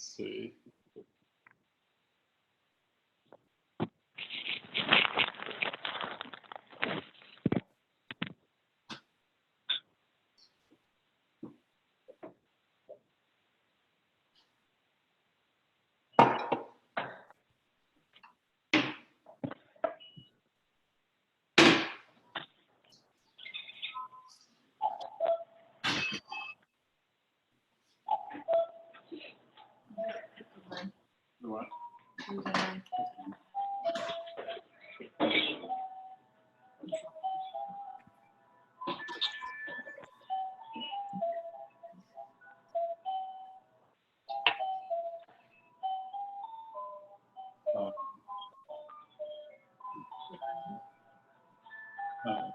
Let's see. What? Oh. Oh.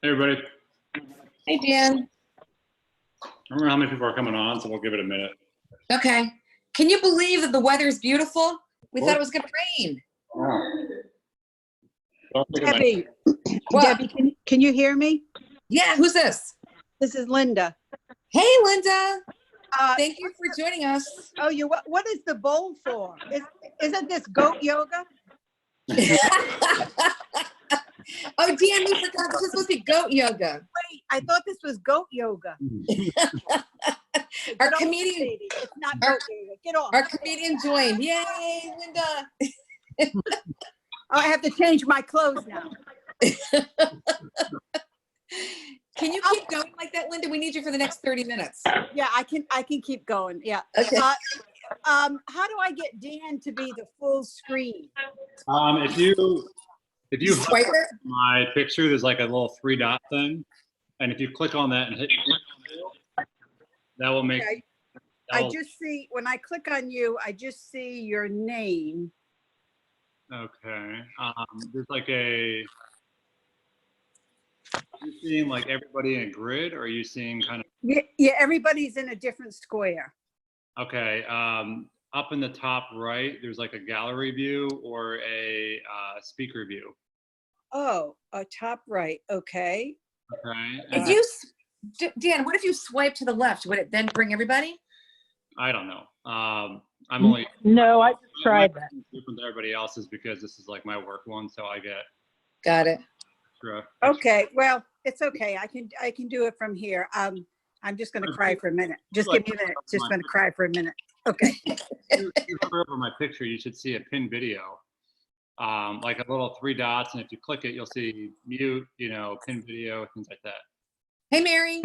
Hey, everybody. Hey, Dan. I don't know how many people are coming on, so we'll give it a minute. Okay. Can you believe that the weather is beautiful? We thought it was going to rain. Debbie, What? Debbie, can you hear me? Yeah, who's this? This is Linda. Hey, Linda. Thank you for joining us. Oh, what is the bowl for? Isn't this goat yoga? Oh, Dan, we forgot this is supposed to be goat yoga. Wait, I thought this was goat yoga. Our Get off, comedian, lady. It's not goat yoga. Get off. our comedian joined. Yay, Linda. Oh, I have to change my clothes now. Can you keep going like that, Linda? We need you for the next 30 minutes. Yeah, I can keep going. Yeah. Okay. How do I get Dan to be the full screen? If you Swipe hover it? my picture, there's like a little 3-dot thing, and if you click on that and hit, that will make. Okay. I just see, when I click on you, I just see your name. Okay. There's like a. Are you seeing like everybody in a grid, or are you seeing kind of? Yeah, everybody's in a different square. Okay. Up in the top right, there's like a gallery view or a speaker view. Oh, top right. Okay. Okay. If you, Dan, what if you swipe to the left? Would it then bring everybody? I don't know. I'm only. No, I just tried that. Different than everybody else's because this is like my work one, so I get. Got it. Extra. Okay. Well, it's okay. I can do it from here. I'm just going to cry for a minute. Just give me a minute. Just going to cry for a minute. Okay. You hover over my picture, you should see a pinned video. Like a little 3 dots, and if you click it, you'll see mute, pin video, things like that. Hey, Mary.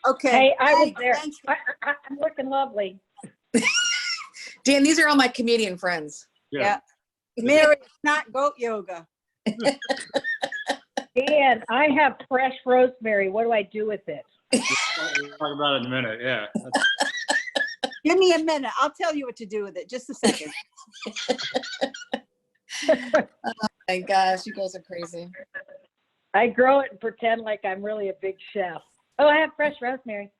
Okay. Hey, I was there. Thanks. I'm looking lovely. Dan, these are all my comedian friends. Yeah. Mary, it's not goat yoga. Dan, I have fresh rosemary. What do I do with it? We'll talk about it in a minute. Yeah. Give me a minute. I'll tell you what to do with it. Just a second. Oh my gosh, you guys are crazy. I grow it and pretend like I'm really a big chef. Oh, I have fresh rosemary.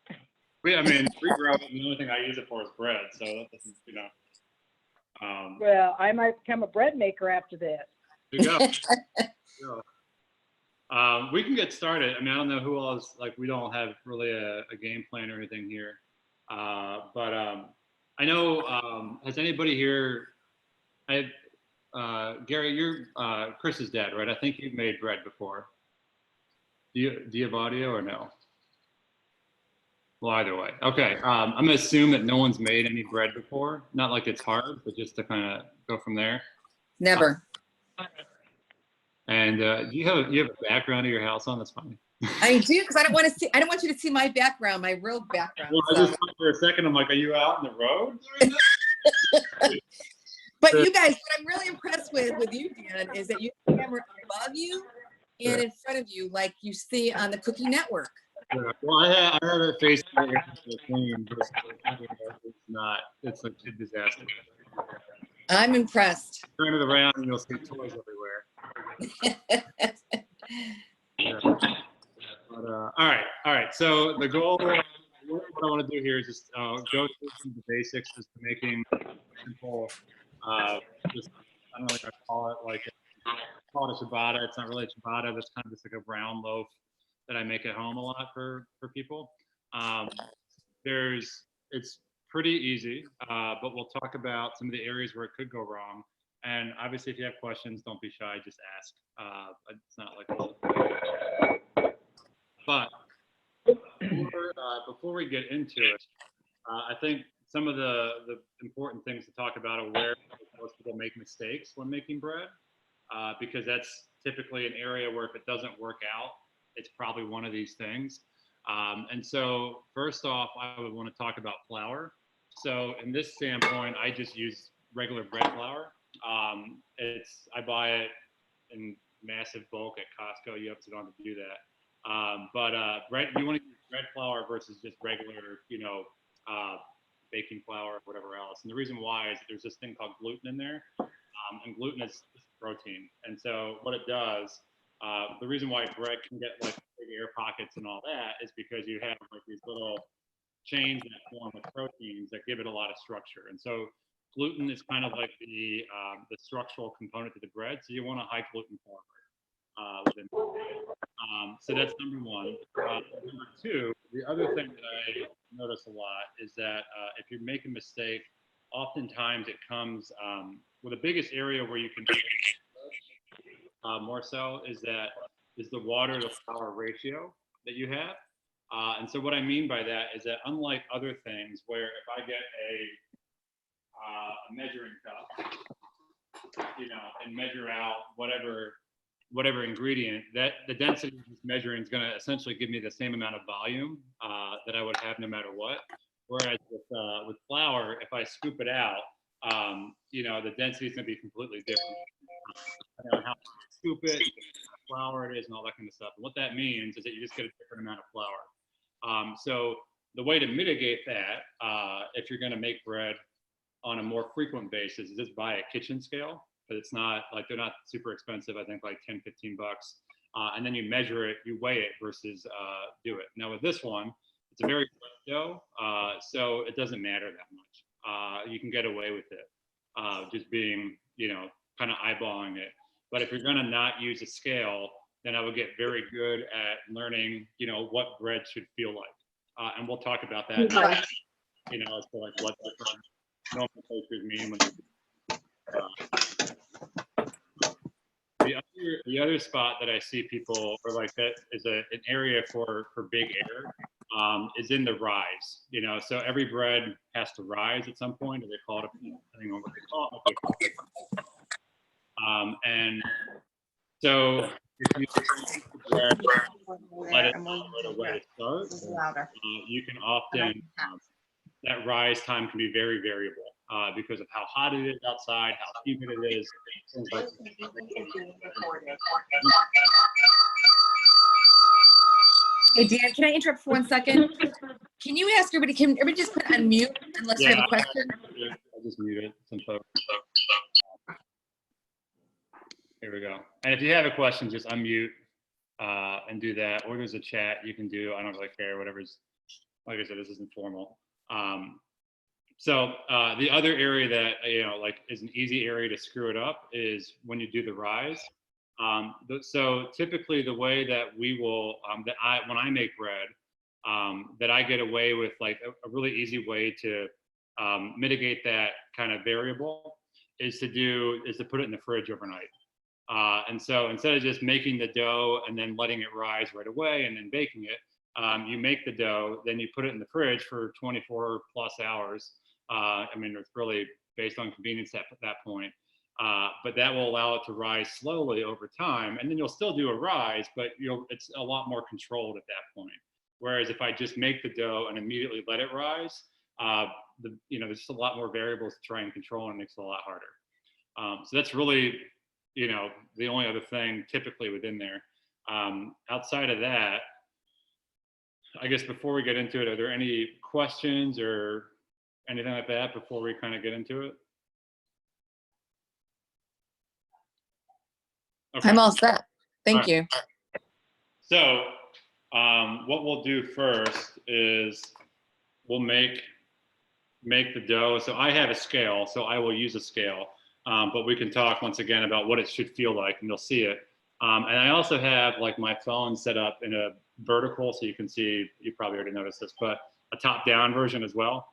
We grow it, and the only thing I use it for is bread. So that doesn't, Well, I might become a bread maker after this. There you go. There you go. We can get started. I mean, I don't know who else, like, we don't have really a game plan or anything here. But I know, has anybody here, Gary, you're Chris's dad, right? I think you've made bread before. Do you have audio or no? Well, either way. Okay. I'm going to assume that no one's made any bread before. Not like it's hard, but just to kind of go from there. Never. And you have a background of your house on? That's fine. I do, because I don't want you to see my background, my real background. Well, I just thought for a second, I'm like, are you out on the road? But you guys, what I'm really impressed with you, Dan, is that you have the camera above you and in front of you, like you see on the Cookie Network. Yeah. Well, I have it facing the thing, but it's not. It's like a disaster. I'm impressed. Turn it around and you'll see toys everywhere. Yeah. All right. So the goal, what I want to do here is just go through some of the basics as to making simple, just, I don't know what I call it, like call it a ciabatta. It's not really a ciabatta. That's kind of just like a brown loaf that I make at home a lot for people. It's pretty easy, but we'll talk about some of the areas where it could go wrong. And obviously, if you have questions, don't be shy. Just ask. It's not like. But before we get into it, I think some of the important things to talk about are where most people make mistakes when making bread, because that's typically an area where if it doesn't work out, it's probably one of these things. And so first off, I would want to talk about flour. So in this standpoint, I just use regular bread flour. I buy it in massive bulk at Costco. You obviously don't have to do that. You want to use bread flour versus just regular, baking flour or whatever else. And the reason why is that there's this thing called gluten in there, and gluten is protein. And so what it does, the reason why bread can get like big air pockets and all that is because you have like these little chains that form with proteins that give it a lot of structure. And so gluten is kind of like the structural component to the bread. So you want a high gluten flour. So that's number one. Number two, the other thing that I notice a lot is that if you make a mistake, oftentimes it comes the biggest area where you can more so is the water to flour ratio that you have. And so what I mean by that is that unlike other things where if I get a measuring cup, and measure out whatever ingredient, that the density of this measuring is going to essentially give me the same amount of volume that I would have no matter what. Whereas with flour, if I scoop it out, the density is going to be completely different. Depending on how you scoop it, how flour it is, and all that kind of stuff. And what that means is that you just get a different amount of flour. So the way to mitigate that, if you're going to make bread on a more frequent basis, is just buy a kitchen scale. But it's not like they're not super expensive. I think like 10, 15 bucks. And then you measure it, you weigh it versus do it. Now with this one, it's a very quick dough, so it doesn't matter that much. You can get away with it, just being, kind of eyeballing it. But if you're gonna not use a scale, then I would get very good at learning, what bread should feel like. And we'll talk about that. Right. As to like what different nomenclatures mean when the other spot that I see people or like that is an area for big air is in the rise. So every bread has to rise at some point, or they call it, depending on what they call it. And so if you bread, let it right away to start, you can often that rise time can be very variable. Because of how hot it is outside, how humid it is, things like that. Hey, Dan, can I interrupt for 1 second? Can you ask everybody, can everybody just put on mute unless you have a question? I'll just mute it. Some folks. Here we go. And if you have a question, just unmute and do that. Or there's a chat you can do. I don't really care, whatever's, like I said, this isn't formal. So the other area that, like is an easy area to screw it up is when you do the rise. So typically the way that we will, when I make bread, that I get away with like a really easy way to mitigate that kind of variable is to put it in the fridge overnight. And so instead of just making the dough and then letting it rise right away and then baking it, you make the dough, then you put it in the fridge for 24 plus hours. It's really based on convenience at that point. But that will allow it to rise slowly over time. And then you'll still do a rise, but it's a lot more controlled at that point. Whereas if I just make the dough and immediately let it rise, there's just a lot more variables to try and control, and it makes it a lot harder. So that's really, the only other thing typically within there. Outside of that, I guess before we get into it, are there any questions or anything like that before we kind of get into it? Okay. I'm all set. Thank All you. So what we'll do first is we'll make the dough. So I have a scale, so I will use a scale. But we can talk once again about what it should feel like, and you'll see it. And I also have like my phone set up in a vertical, so you can see, you probably already noticed this, but a top-down version as well,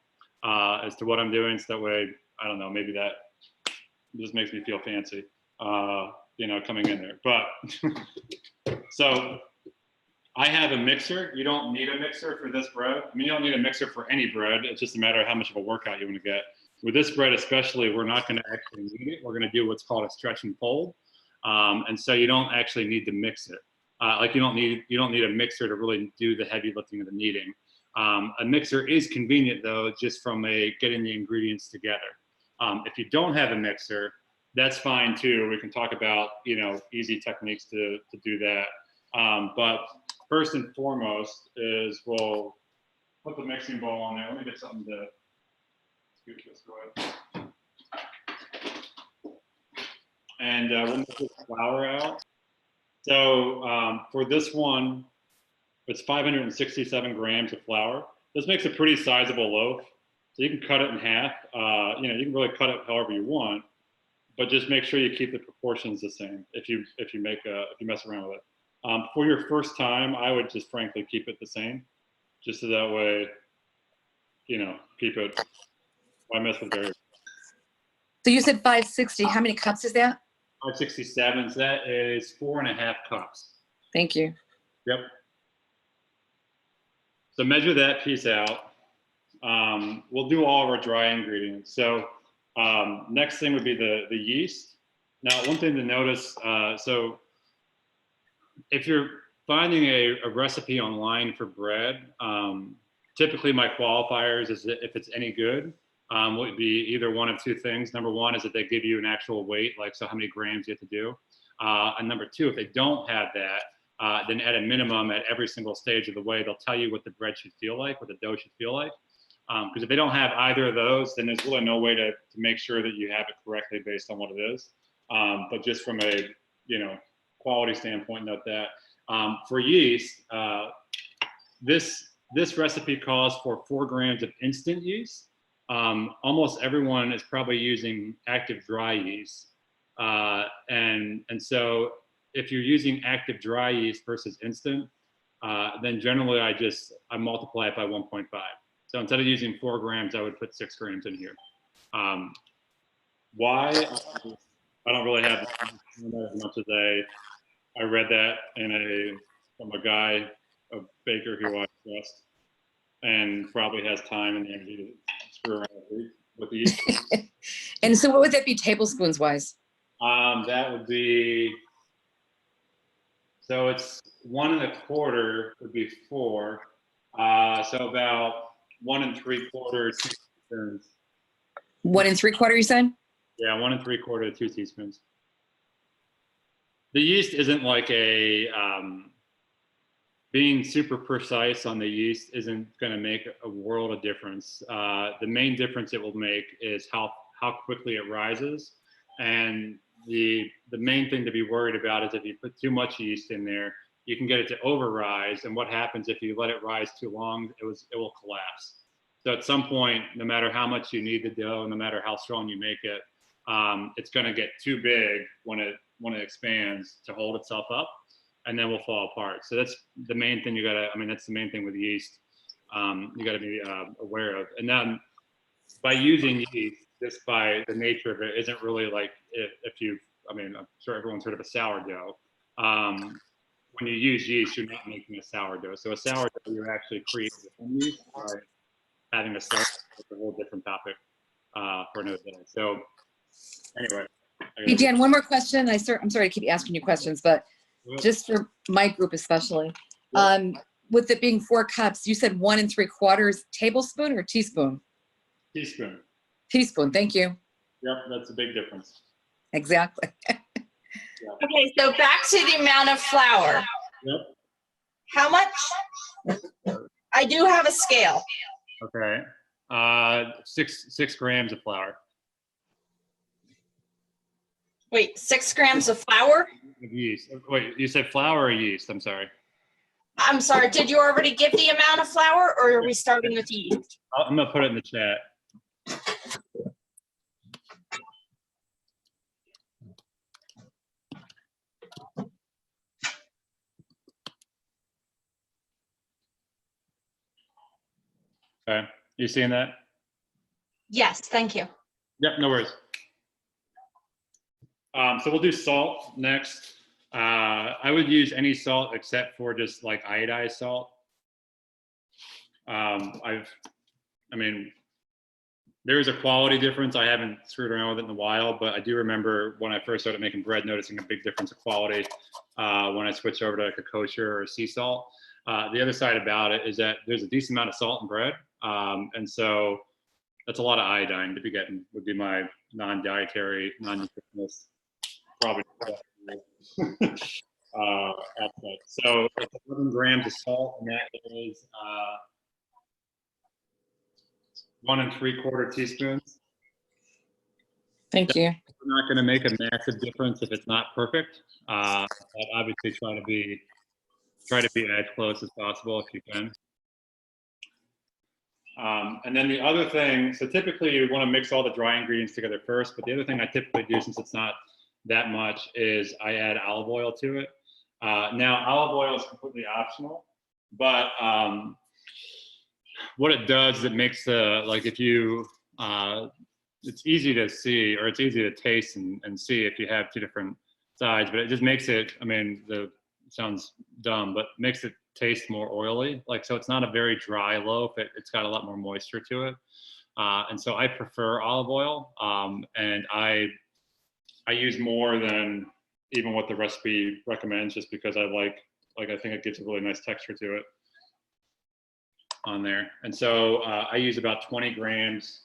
as to what I'm doing. So that way, I don't know, maybe that just makes me feel fancy, you know, coming in there. But so I have a mixer. You don't need a mixer for this bread. I mean, you don't need a mixer for any bread. It's just a matter of how much of a workout you want to get. With this bread especially, we're not going to actually knead it. We're going to do what's called a stretch and fold. And so you don't actually need to mix it. Like you don't need a mixer to really do the heavy lifting of the kneading. A mixer is convenient though, just from getting the ingredients together. If you don't have a mixer, that's fine too. We can talk about, you know, easy techniques to do that. But first and foremost is we'll put the mixing bowl on there. Let me get something to scoot this away. And we'll mix the flour out. So for this one, it's 567 grams of flour. This makes a pretty sizable loaf. So you can cut it in half. You know, you can really cut it however you want, but just make sure you keep the proportions the same if you mess around with it. For your first time, I would just frankly keep it the same, just so that way, you know, keep it. Why mess with variables? So you said 560. How many cups is that? 567. So that is 4.5 cups. Thank you. Yep. So measure that piece out. We'll do all of our dry ingredients. So next thing would be the yeast. Now, one thing to notice, so if you're finding a recipe online for bread, typically my qualifiers is that if it's any good, would be either one of two things. Number one is that they give you an actual weight, like so how many grams you have to do. And number two, if they don't have that, then at a minimum, at every single stage of the way, they'll tell you what the bread should feel like, what the dough should feel like. Because if they don't have either of those, then there's really no way to make sure that you have it correctly based on what it is. But just from a, you know, quality standpoint, note that. For yeast, this recipe calls for 4 grams of instant yeast. Almost everyone is probably using active dry yeast. And so if you're using active dry yeast versus instant, then generally I multiply it by 1.5. So instead of using 4 grams, I would put 6 grams in here. Why? I don't really have as much as I read that from a guy, a baker who I trust, and probably has time and energy to screw around with the yeast. And so what would that be tablespoons wise? That would be, so it's 1 1/4 would be 4. So about 1 3/4 teaspoons. 1 3/4, you said? Yeah, 1 3/4 to 2 teaspoons. The yeast isn't like being super precise on the yeast isn't going to make a world of difference. The main difference it will make is how quickly it rises. And the main thing to be worried about is if you put too much yeast in there, you can get it to over-rise. And what happens if you let it rise too long, it will collapse. So at some point, no matter how much you knead the dough, no matter how strong you make it, it's going to get too big when it expands to hold itself up, and then will fall apart. So that's the main thing that's the main thing with yeast. You got to be aware of. And then by using yeast, just by the nature of it, isn't really like I'm sure everyone's heard of a sourdough. When you use yeast, you're not making a sourdough. So a sourdough, you're actually creating your own yeast by having a sourdough. It's a whole different topic for another day. So anyway. Hey, Dan, one more question. I'm sorry to keep asking you questions, but just for my group especially, with it being 4 cups, you said 1 3/4 tablespoon or teaspoon? Teaspoon. Teaspoon, thank you. Yep, that's a big difference. Exactly. Okay, so back to the amount of flour. Yep. How much? I do have a scale. Okay. 6 grams of flour. Wait, 6 grams of flour? Of yeast. Wait, you said flour or yeast? I'm sorry. I'm sorry, did you already give the amount of flour or are we starting with yeast? I'm gonna put it in the chat. Okay, you seeing that? Yes, thank you. Yep, no worries. So we'll do salt next. I would use any salt except for just like iodized salt. I mean, there is a quality difference. I haven't screwed around with it in a while, but I do remember when I first started making bread, noticing a big difference of quality when I switched over to like a kosher or sea salt. The other side about it is that there's a decent amount of salt in bread. And so that's a lot of iodine to be getting, would be my non-dietary, non-nutritionist, probably. Aspect. So it's 11 grams of salt, and that is 1 3/4 teaspoons. Thank you. We're not going to make a massive difference if it's not perfect. But obviously, try to be as close as possible if you can. And then the other thing, so typically you want to mix all the dry ingredients together first, but the other thing I typically do, since it's not that much, is I add olive oil to it. Now, olive oil is completely optional, but what it does is it makes like if you, it's easy to see, or it's easy to taste and see if you have two different sides, but it just makes it, I mean, it sounds dumb, but makes it taste more oily. Like, so it's not a very dry loaf. It's got a lot more moisture to it. And so I prefer olive oil. And I use more than even what the recipe recommends, just because I I think it gives a really nice texture to it on there. And so I use about 20 grams,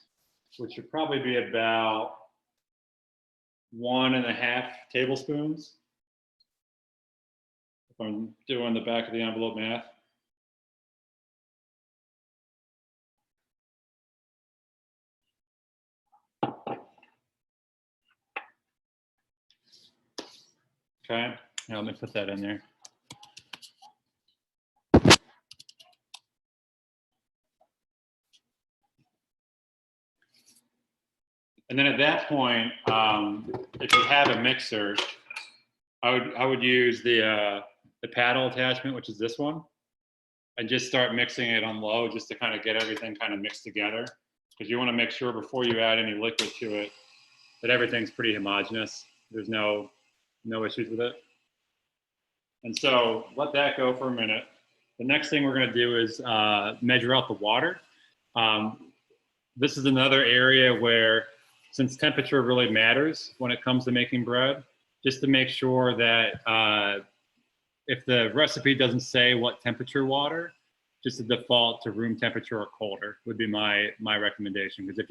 which would probably be about 1.5 tablespoons. If I'm doing the back of the envelope math. Okay, now let me put that in there. And then at that point, if you have a mixer, I would use the paddle attachment, which is this one, and just start mixing it on low, just to kind of get everything kind of mixed together, because you want to make sure before you add any liquid to it that everything's pretty homogeneous. There's no issues with it. And so let that go for a minute. The next thing we're going to do is measure out the water. This is another area where, since temperature really matters when it comes to making bread, just to make sure that if the recipe doesn't say what temperature water, just to default to room temperature or colder would be my recommendation. Because if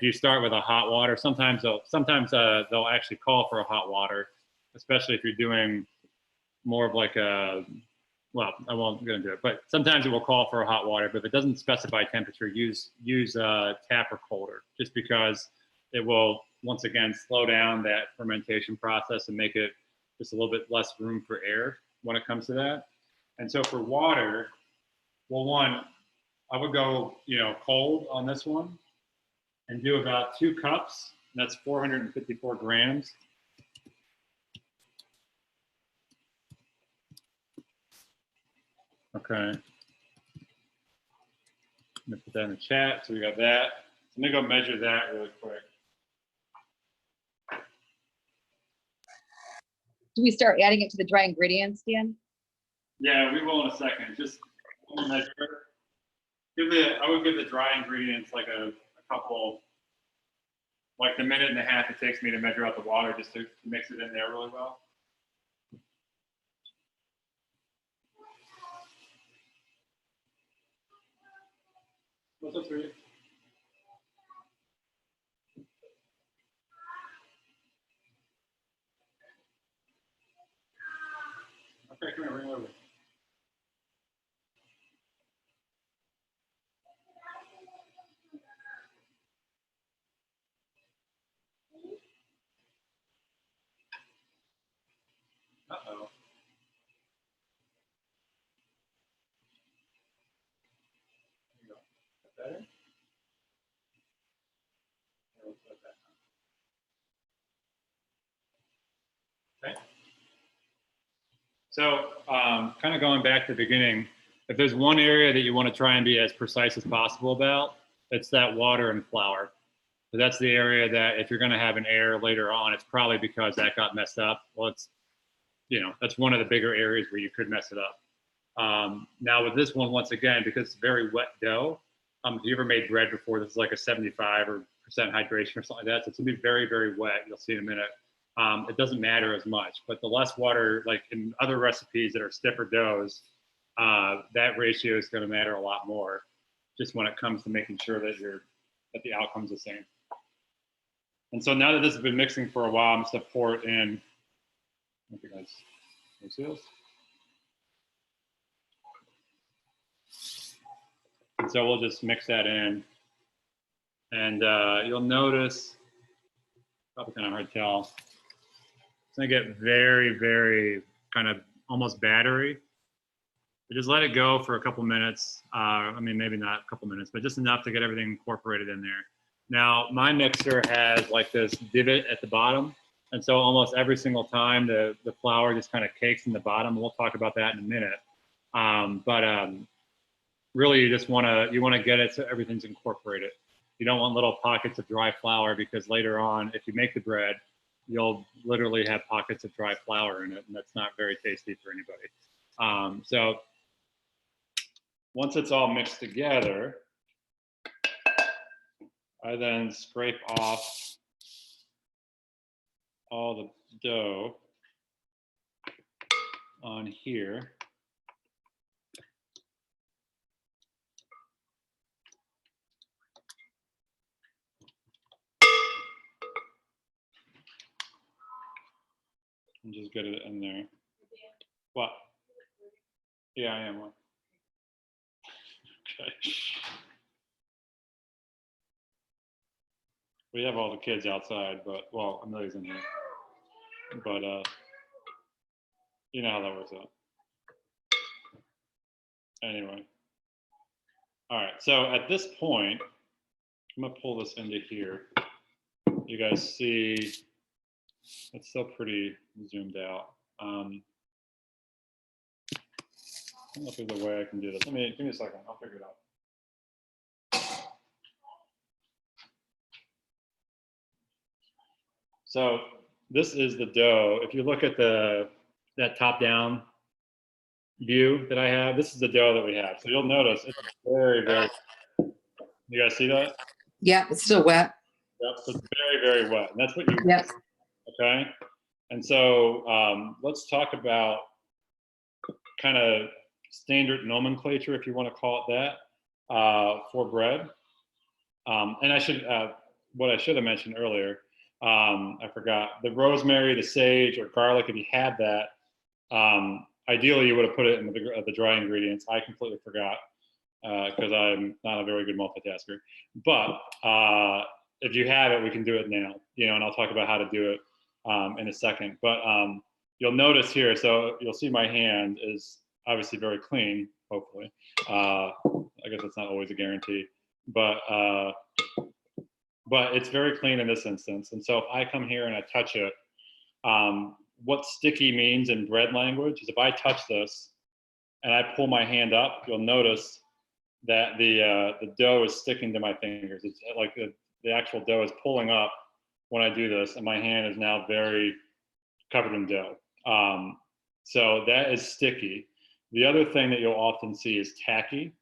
you start with a hot water, sometimes they'll actually call for a hot water, especially if you're doing more of like a, well, I won't go into it, but sometimes it will call for a hot water. But if it doesn't specify temperature, use tap or colder, just because it will once again slow down that fermentation process and make it just a little bit less room for air when it comes to that. And so for water, well, I would go cold on this one and do about 2 cups. And that's 454 grams. Okay. I'm gonna put that in the chat. So we got that. Let me go measure that really quick. Do we start adding it to the dry ingredients, Dan? Yeah, we will in a second. Just measure. I would give the dry ingredients like a couple, like the 1.5 minutes it takes me to measure out the water, just to mix it in there really well. What's up for you? Okay, come here, bring it over. So kind of going back to the beginning, if there's one area that you want to try and be as precise as possible about, it's that water and flour. So that's the area that if you're going to have an error later on, it's probably because that got messed up. Well, it's, you know, that's one of the bigger areas where you could mess it up. Now with this one, once again, because it's very wet dough, if you ever made bread before, this is like a 75% hydration or something like that. So it's gonna be very, very wet. You'll see in a minute. It doesn't matter as much, but the less water, like in other recipes that are stiffer doughs, that ratio is gonna matter a lot more just when it comes to making sure that the outcome's the same. And so now that this has been mixing for a while, I'm just gonna pour it in. I think that's, can you see this? And so we'll just mix that in. And you'll notice, probably kind of hard to tell, it's gonna get very, very kind of almost battery. But just let it go for a couple minutes. I mean, maybe not a couple minutes, but just enough to get everything incorporated in there. Now, my mixer has like this divot at the bottom. And so almost every single time the flour just kind of cakes in the bottom. We'll talk about that in a minute. Really you just want to get it so everything's incorporated. You don't want little pockets of dry flour, because later on, if you make the bread, you'll literally have pockets of dry flour in it, and that's not very tasty for anybody. So once it's all mixed together, I then scrape off all the dough on here. And just get it in there. What? Yeah, I am one. Okay. We have all the kids outside, but, well, Amelia's in here. But, you know how that works out. Anyway. All right, so at this point, I'm gonna pull this into here. You guys see, it's still pretty zoomed out. I don't know if there's a way I can do this. Give me a second, I'll figure it out. So this is the dough. If you look at that top-down view that I have, this is the dough that we have. So you'll notice it's very, very, you guys see that? Yeah, it's still wet. Yep, so it's very, very wet. And that's what you Yep. Okay? And so let's talk about kind of standard nomenclature, if you want to call it that, for bread. And I should, what I should have mentioned earlier, I forgot, the rosemary, the sage, or garlic, if you had that, ideally you would have put it in the dry ingredients. I completely forgot because I'm not a very good multitasker. But if you have it, we can do it now, you know, and I'll talk about how to do it in a second. But you'll notice here, so you'll see my hand is obviously very clean, hopefully. I guess that's not always a guarantee, but it's very clean in this instance. And so if I come here and I touch it, what sticky means in bread language is if I touch this and I pull my hand up, you'll notice that the dough is sticking to my fingers. It's like the actual dough is pulling up when I do this, and my hand is now very covered in dough. So that is sticky. The other thing that you'll often see is tacky.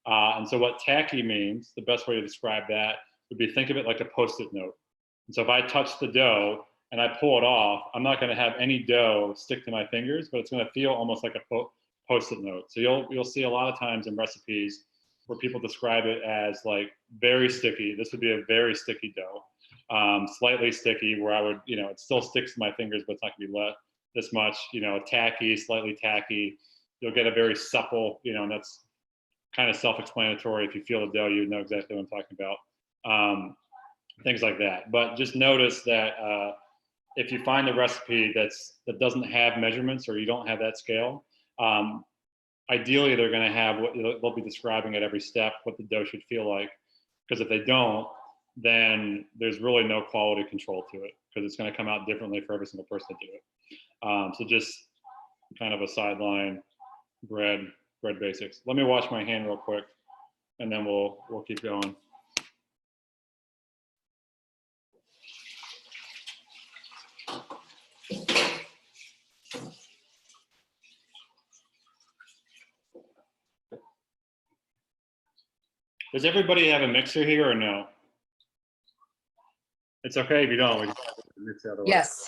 And so what tacky means, the best way to describe that would be, think of it like a Post-it note. And so if I touch the dough and I pull it off, I'm not going to have any dough stick to my fingers, but it's going to feel almost like a Post-it note. So you'll see a lot of times in recipes where people describe it as like very sticky. This would be a very sticky dough, slightly sticky, where I would, you know, it still sticks to my fingers, but it's not going to be left this much, you know, tacky, slightly tacky. You'll get a very supple, you know, and that's kind of self-explanatory. If you feel the dough, you know exactly what I'm talking about. Things like that. But just notice that if you find a recipe that doesn't have measurements, or you don't have that scale, ideally they're going to have what they'll be describing at every step what the dough should feel like. Because if they don't, then there's really no quality control to it, because it's going to come out differently for every single person to do it. So just kind of a sideline bread basics. Let me wash my hand real quick, and then we'll keep going. Does everybody have a mixer here or no? It's okay if you don't. We just have to mix the other way. Yes,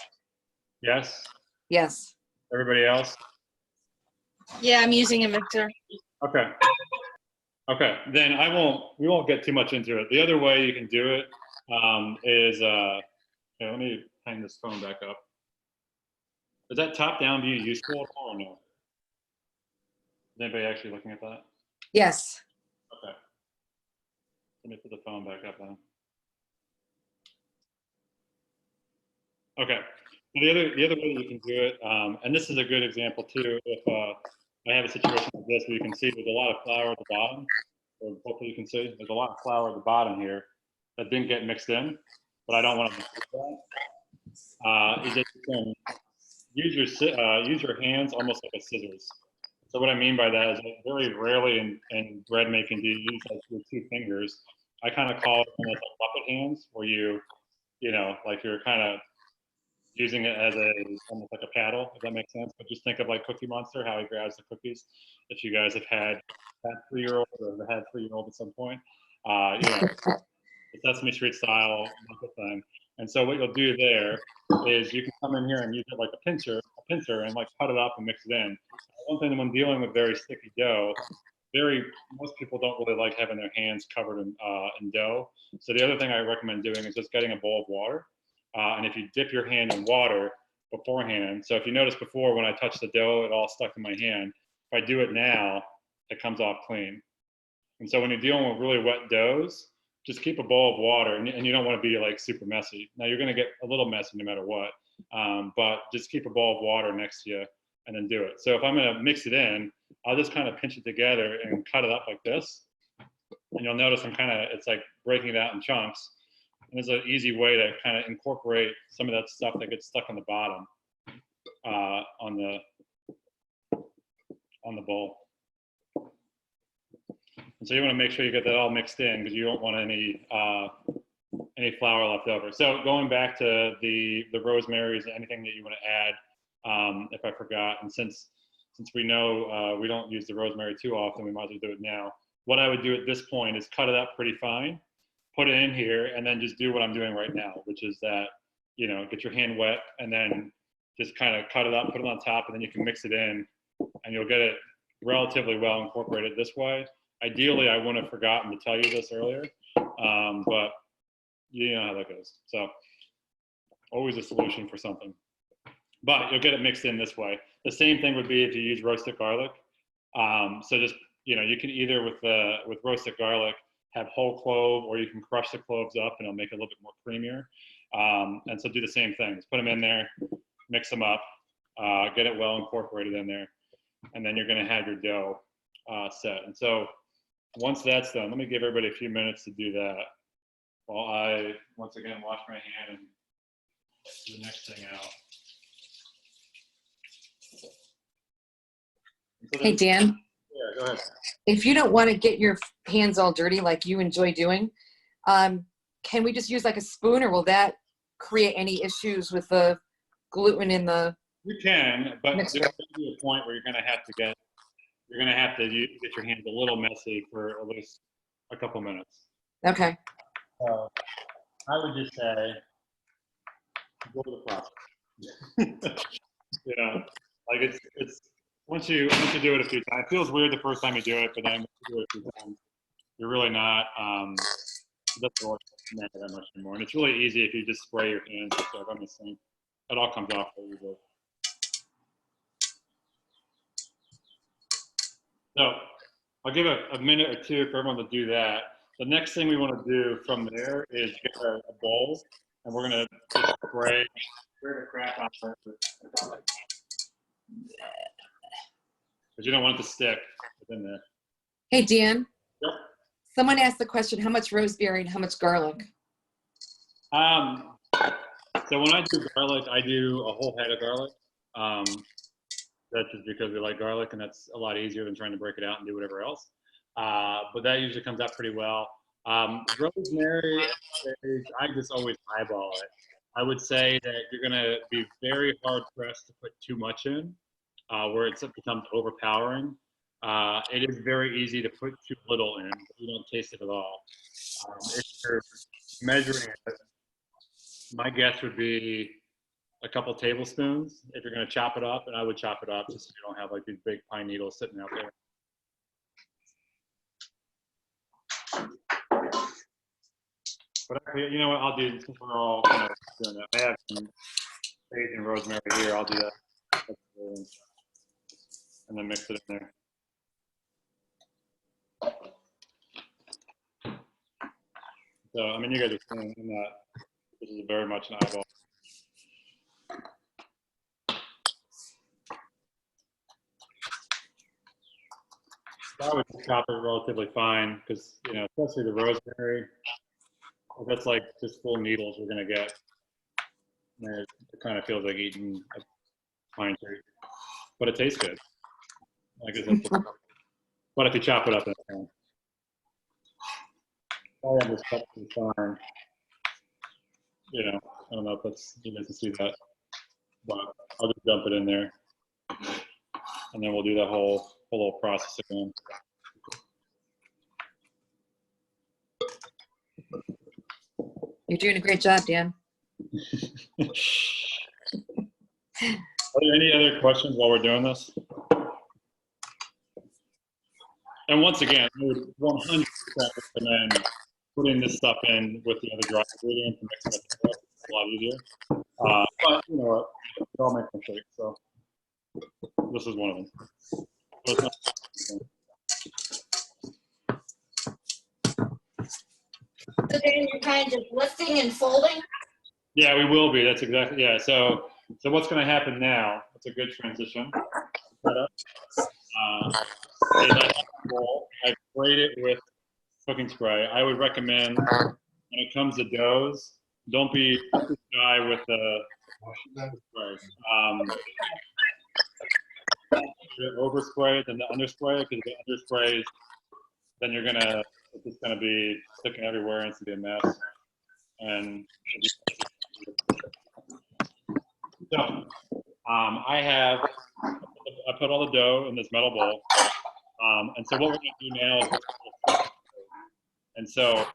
Yes? yes. Everybody else? Yeah, I'm using a mixer. Okay. Okay, then we won't get too much into it. The other way you can do it is, here, let me hang this phone back up. Is that top-down view useful at all or no? Is anybody actually looking at that? Yes. Okay. Let me put the phone back up then. Okay. The other way you can do it, and this is a good example too, if I have a situation like this where you can see there's a lot of flour at the bottom, or hopefully you can see there's a lot of flour at the bottom here that didn't get mixed in, but I don't want to do that. You just can use your hands almost like a scissors. So what I mean by that is that very rarely in bread making do you use like your two fingers. I kind of call it almost like bucket hands, where you know, like you're kind of using it as almost like a paddle, if that makes sense. But just think of like Cookie Monster, how he grabs the cookies. If you guys have had that 3-year-old or have had 3-year-old at some point, you know, the Sesame Street style thing. And so what you'll do there is you can come in here and use it like a pincer and like cut it up and mix it in. One thing when dealing with very sticky dough, most people don't really like having their hands covered in dough. So the other thing I recommend doing is just getting a bowl of water. And if you dip your hand in water beforehand, so if you notice before when I touched the dough, it all stuck in my hand. If I do it now, it comes off clean. And so when you're dealing with really wet doughs, just keep a bowl of water, and you don't want to be like super messy. Now you're going to get a little messy no matter what, but just keep a bowl of water next to you and then do it. So if I'm going to mix it in, I'll just kind of pinch it together and cut it up like this. And you'll notice it's like breaking it out in chunks. And it's an easy way to kind of incorporate some of that stuff that gets stuck on the bottom on the bowl. And so you want to make sure you get that all mixed in because you don't want any flour left over. So going back to the rosemaries, anything that you want to add, if I forgot, and since we know we don't use the rosemary too often, we might as well do it now. What I would do at this point is cut it up pretty fine, put it in here, and then just do what I'm doing right now, which is that, you know, get your hand wet and then just kind of cut it up, put it on top, and then you can mix it in, and you'll get it relatively well incorporated this way. Ideally, I wouldn't have forgotten to tell you this earlier, but you know how that goes. So always a solution for something. But you'll get it mixed in this way. The same thing would be if you use roasted garlic. So just, you know, you can either with roasted garlic have whole clove, or you can crush the cloves up and it'll make it a little bit more creamier. And so do the same thing. Just put them in there, mix them up, get it well incorporated in there, and then you're going to have your dough set. And so once that's done, let me give everybody a few minutes to do that while I once again wash my hand and do the next thing out. So Hey, Dan, yeah, go ahead. if you don't want to get your hands all dirty like you enjoy doing, can we just use like a spoon, or will that create any issues with the gluten in the You can, but mixture? there's going to be a point where you're going to have to get your hands a little messy for at least a couple minutes. Okay. So I would just say, go to the process. You know, like it's once you do it a few times, it feels weird the first time you do it, but then once you do it a few times, you're really not. It doesn't really matter that much anymore, and it's really easy if you just spray your hands and stuff on the sink. It all comes off really good. So I'll give a minute or two for everyone to do that. The next thing we want to do from there is get a bowl, and we're going to spray the crap on it. Because you don't want it to stick within there. Hey, Dan. Yep. Someone asked the question, how much rosemary and how much garlic? So when I do garlic, I do a whole head of garlic. That's just because we like garlic, and that's a lot easier than trying to break it out and do whatever else. But that usually comes out pretty well. Rosemary, I just always eyeball it. I would say that you're going to be very hard pressed to put too much in, where it becomes overpowering. It is very easy to put too little in, but you don't taste it at all. If you're measuring it, my guess would be a couple tablespoons if you're going to chop it up, and I would chop it up just so you don't have like these big pine needles sitting out there. But actually, you know what? I'll do, since we're all kind of doing that. I have some sage and rosemary here. I'll do that. And then mix it in there. So, I mean, you guys are seeing that this is very much an eyeball. I would chop it relatively fine because, you know, especially the rosemary, that's like just full needles we're going to get. And it kind of feels like eating a pine tree, but it tastes good. I guess that's but if you chop it up, that's fine. All of this stuff is fine. You know, I don't know if that's, you guys can see that, but I'll just dump it in there. And then we'll do that whole little process again. You're doing a great job, Dan. Are there any other questions while we're doing this? And once again, I would 100% recommend putting this stuff in with the other dry ingredients and mixing it together. It's a lot easier. But you know what? We all make mistakes, so this is one of them. So then you're kind of lifting and folding? Yeah, we will be. That's exactly, yeah. So what's going to happen now? It's a good transition. I sprayed it with cooking spray. I would recommend when it comes to doughs, don't be shy with the spray. Overspray it than the underspray, because the underspray, then it's just gonna be sticking everywhere and it's gonna be a mess. And so I put all the dough in this metal bowl. And so what we're gonna do now is, and so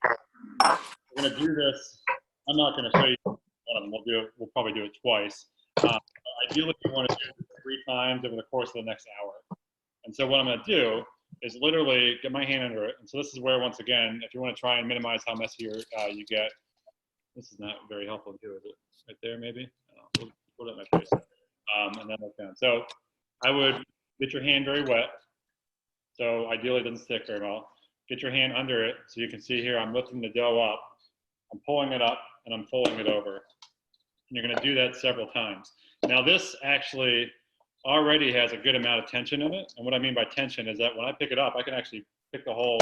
we're gonna do this. I'm not gonna show you one of them. We'll probably do it twice. Ideally, we want to do it 3 times over the course of the next hour. And so what I'm gonna do is literally get my hand under it. And so this is where, once again, if you want to try and minimize how messy you get, this is not very helpful to do, is it? Right there, maybe? We'll put it in my face. And then look down. So I would get your hand very wet. So ideally it doesn't stick very well. Get your hand under it so you can see here I'm lifting the dough up, I'm pulling it up, and I'm folding it over. And you're going to do that several times. Now this actually already has a good amount of tension in it. And what I mean by tension is that when I pick it up, I can actually pick the whole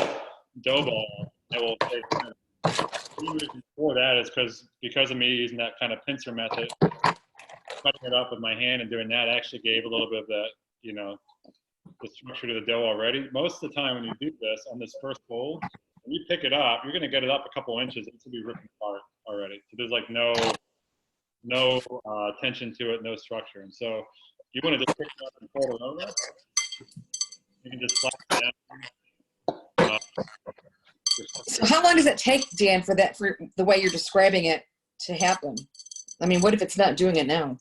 dough ball. I will take it. The reason for that is because of me using that kind of pincer method, cutting it up with my hand and doing that actually gave a little bit of that, you know, the structure to the dough already. Most of the time when you do this on this first bowl, when you pick it up, you're going to get it up a couple inches. It's going to be ripping apart already. So there's like no tension to it, no structure. And so you want to just pick it up and fold it over. You can just slap it down. So how long does it take, Dan, for the way you're describing it to happen? I mean, what if it's not doing it now?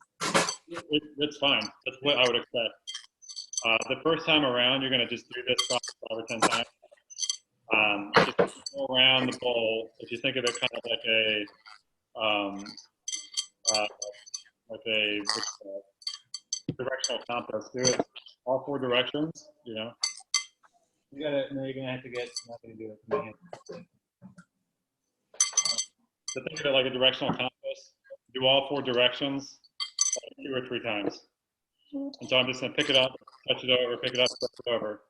It's fine. That's what I would expect. The first time around, you're going to just do this 5 or 10 times. Just go around the bowl. If you think of it kind of like a directional compass, do it all 4 directions. You know, you got it. Now you're going to have to get. I'm not going to do it from my hand. So think of it like a directional compass. Do all 4 directions 2 or 3 times. And so I'm just going to pick it up, touch it over, pick it up, touch it over.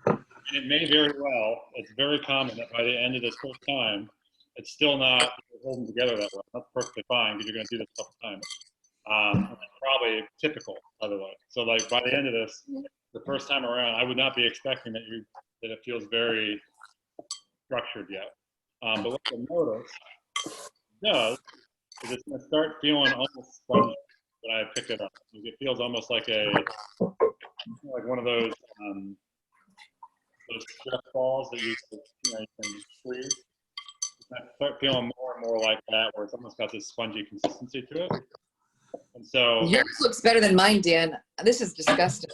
And it may very well, it's very common that by the end of this first time, it's still not holding together that well. That's perfectly fine because you're going to do this a couple times. Probably typical, by the way. So like by the end of this, the first time around, I would not be expecting that it feels very structured yet. But what you'll notice does is it's going to start feeling almost spongy when I pick it up. It feels almost like one of those stress balls that you can squeeze. It's going to start feeling more and more like that, where it's almost got this spongy consistency to it. And so Yours looks better than mine, Dan. This is disgusting.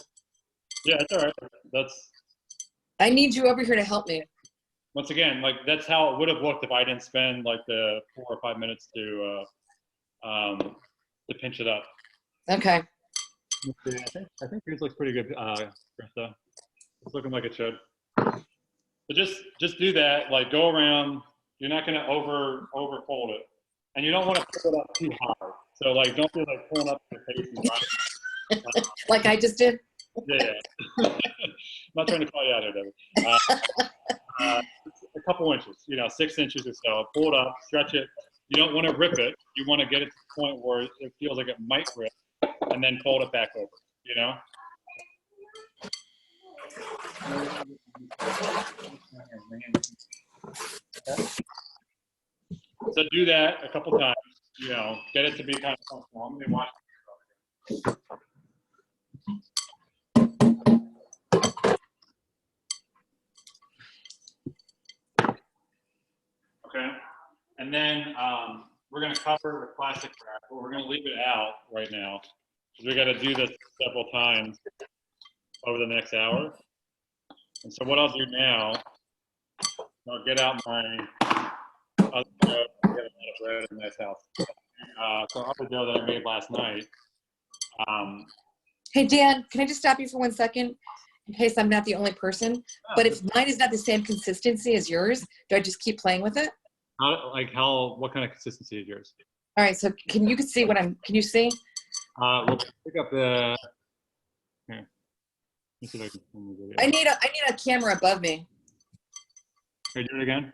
yeah, it's all right. I need you over here to help me. Once again, like that's how it would have looked if I didn't spend like the 4 or 5 minutes to pinch it up. Okay. I think yours looks pretty good, Krista. It's looking like it should. So just do that. Like go around. You're not going to overfold it, and you don't want to pull it up too high. So like don't be like pulling up your face and driving. Like I just did. Yeah. I'm not trying to call you out here, David. A couple inches, 6 inches or so. Pull it up, stretch it. You don't want to rip it. You want to get it to the point where it feels like it might rip, and then fold it back over. Okay. So do that a couple times. Get it to be kind of functional. I'm going to watch. Okay, and then we're going to cover the plastic wrap, but we're going to leave it out right now because we got to do this several times over the next hour. And so what I'll do now, I'll get out my other dough. I have a lot of bread in this house. So other dough that I made last night. Hey, Dan, can I just stop you for 1 second in case I'm not the only person? But if mine is not the same consistency as yours, do I just keep playing with it? What kind of consistency is yours? All right, so can you see what can you see? We'll pick up the, here. Let me see if I can film the video. I need a camera above me. Okay, do it again.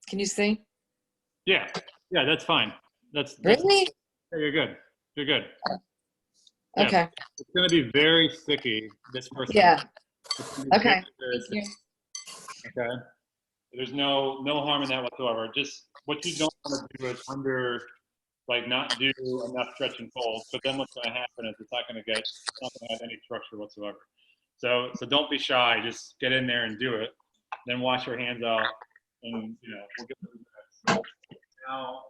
Can you see? Yeah, that's fine. That's Really? yeah, you're good. You're good. Yeah. Okay. It's going to be very sticky this first Yeah. time. Okay. Okay. There's no harm in that whatsoever. Just what you don't want to do is not do enough stretch and fold. But then what's going to happen is it's not going to have any structure whatsoever. So don't be shy. Just get in there and do it. Then wash your hands off, and we'll get to the next. Now.